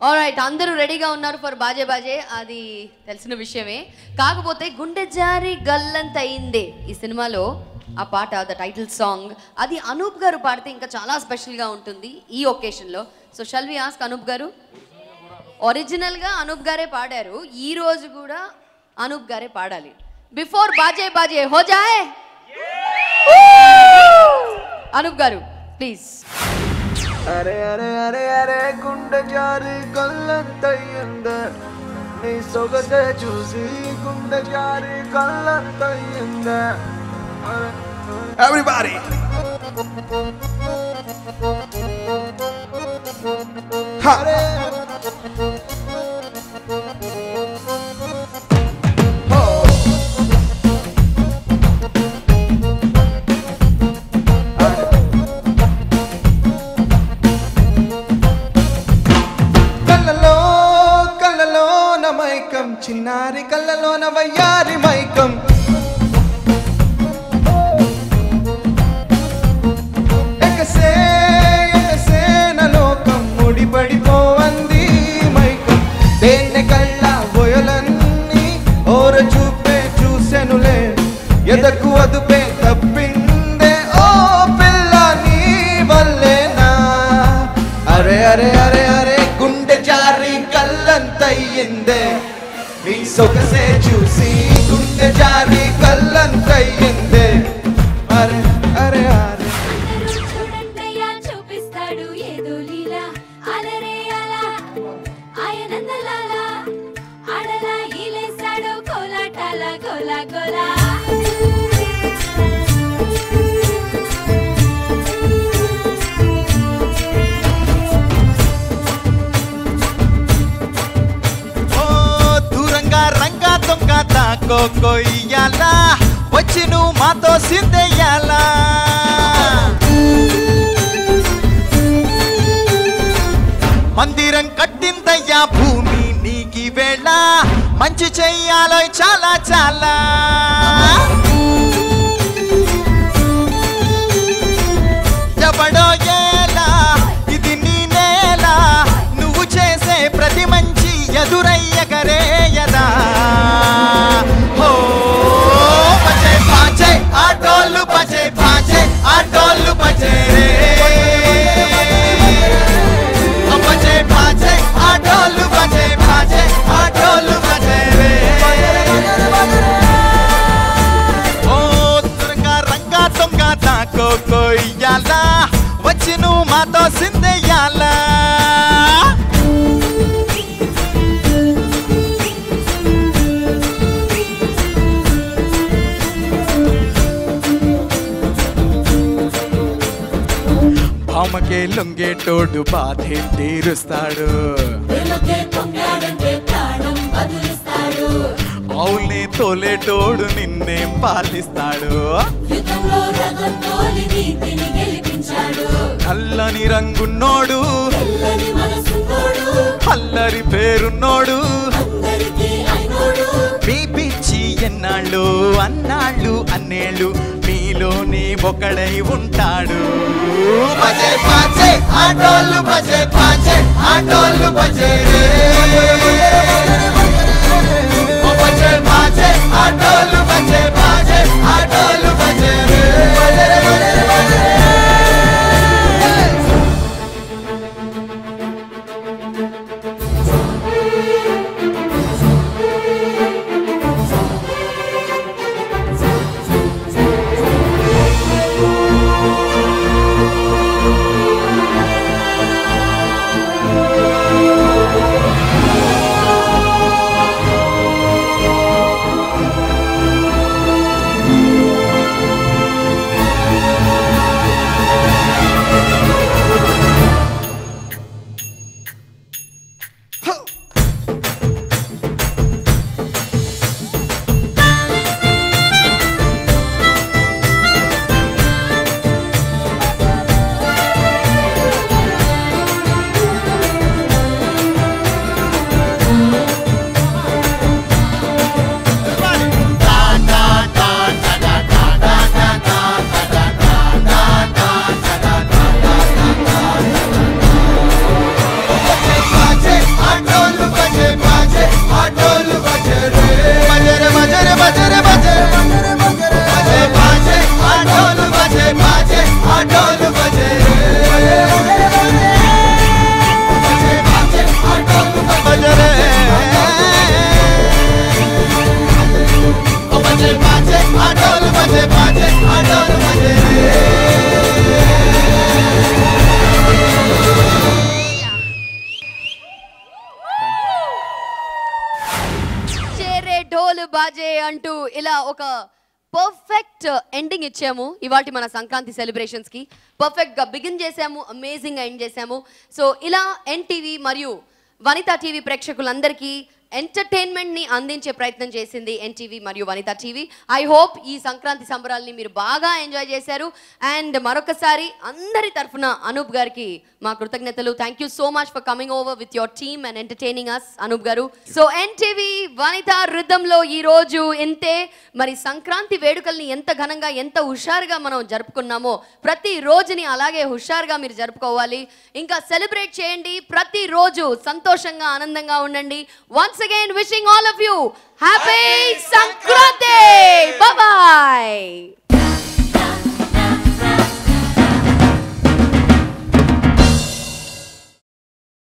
Alright, అందరూ రెడీగా ఉన్నారు ఫర్ బాజే బాజే. అది తెలిసిన విషయమే. కాకపోతే గుండె జారి గల్లంత అయిందే ఈ సినిమాలో ఆ పాట, ద టైటిల్ సాంగ్, అది అనూప్ గారు పాడితే ఇంకా చాలా స్పెషల్గా ఉంటుంది ఈ ఒకేషన్లో. So shall we ask Anoop garu? ఒరిజినల్గా అనూప్ గారే పాడారు, ఈ రోజు కూడా అనూప్ గారే పాడాలి. బిఫోర్ బాజే బాజే హో జాయే, అనూప్ గారు ప్లీజ్. అరే అరే అరే అరే గుండె జారి కళ్ళంతయ్యిందే, నీ సొగసే చూసి గుండె జారి కళ్ళంతయ్యిందే. Everybody! Hare! కళ్ళలో నా మైకం, చిన్నారి కళ్ళలో నా వయ్యారి మైకం, పడిపోవంది మైకం, దేన్నె కళ్ళ బొయలన్నీ ఓర చూపే చూసెనులే, ఎదకు అదుపే తప్పిందే ఓ పిల్ల నీ వల్లేనా. అరే అరే అరే అరే గుండె జారి కళ్ళంతయ్యిందే, నీ సొగసే చూసి గుండె జారి కళ్ళంతయ్యిందే. అరే అరే అరే కొయ్యాలా వచ్చి నువ్వు మాతో సిందెయ్యాలా. మందిరం కట్టిందయ్యా భూమి నీకి వేళ, మంచి చెయ్యాలో చాలా చాలా. ఎవడో ఏలా ఇది నీ నేల, నువ్వు చేసే ప్రతి మంచి ఎదురయ్యగరేయదా. ఆటోళ్ళు బజే బాజే, ఆటోళ్ళు బజే రే బజే బాజే, ఆటోళ్ళు బజే బాజే, ఆటోళ్ళు బజే రే. ఓ త్వరగా రంగా తొంగ తాకో కొయ్యాలా, వచ్చి నువ్వు మాతో సిందెయ్యాలా. భామకే లొంగేటోడు బాధే తీరుస్తాడు, అవునే తోలేటోడు నిన్నేం పాలిస్తాడు. నల్లని రంగున్నోడు అల్లరి పేరున్నోడు, మీ పిచ్చి ఎన్నాళ్ళు అన్నాళ్ళు అన్నేళ్ళు మీలోనే ఒకడై ఉంటాడు. బజే బాజే ఆటోళ్ళు బజే బాజే, ఆటోళ్ళు బజే రే బజే బాజే, ఆటోళ్ళు బజే బాజే, ఆటోళ్ళు బజే రే. ఒక పర్ఫెక్ట్ ఎండింగ్ ఇచ్చాము ఇవాటి మన సంక్రాంతి సెలబ్రేషన్స్కి. పర్ఫెక్ట్గా బిగిన్ చేసాము, అమేజింగ్గా ఎండ్ చేసాము. సో ఇలా ఎన్టీవీ మరియు వనితా టీవీ ప్రేక్షకులందరికీ ఎంటర్టైన్మెంట్ని అందించే ప్రయత్నం చేసింది ఎన్టీవీ మరియు వనితా టీవీ. ఐ హోప్ ఈ సంక్రాంతి సంబరాల్ని మీరు బాగా ఎంజాయ్ చేశారు. అండ్ మరొకసారి అందరి తరఫున అనూప్ గారికి మా కృతజ్ఞతలు. Thank you so much for coming over with your team and entertaining us Anoop garu. So NTV Vanitha రిథంలో ఈరోజు ఇంతే. మరి సంక్రాంతి వేడుకల్ని ఎంత ఘనంగా ఎంత హుషారుగా మనం జరుపుకున్నామో ప్రతి రోజుని అలాగే హుషారుగా మీరు జరుపుకోవాలి. ఇంకా సెలబ్రేట్ చేయండి, ప్రతిరోజు సంతోషంగా ఆనందంగా ఉండండి. Once again wishing all of you happy Sankranti.